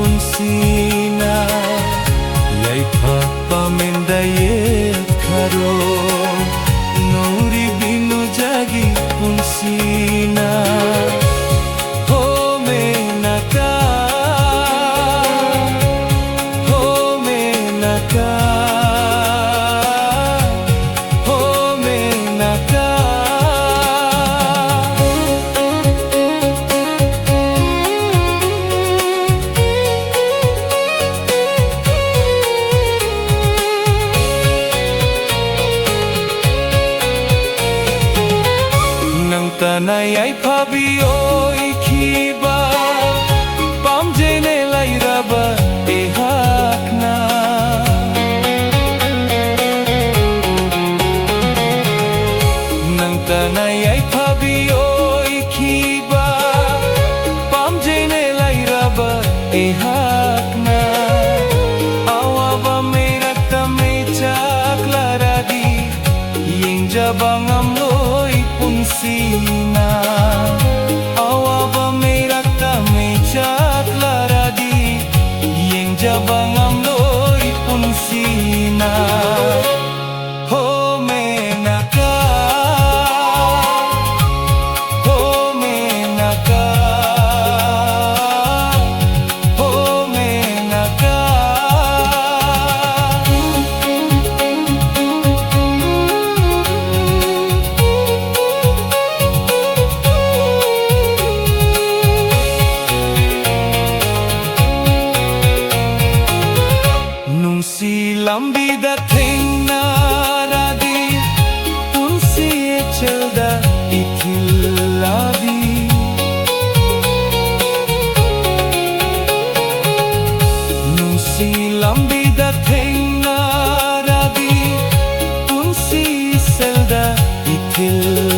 punsina Yai papamendaye karo Nuri binu jagi punsina Ho menaka Ho menaka Ho menaka Tanay ay pabiyo ikiba Pamjene lairaba ihak na Nang tanay ay pabiyo ikiba Pamjene lairaba ihak na Awaba may rakta may chaklaradi Yung jabang amloy punsina Awaba may rakta may chaklaradi Yung jabang amloy punsina Ho menaka Ho menaka Ho menaka Silam bidating naradi Punsi chelda ikilabi Nung silam bidating naradi Punsi selda ikilabi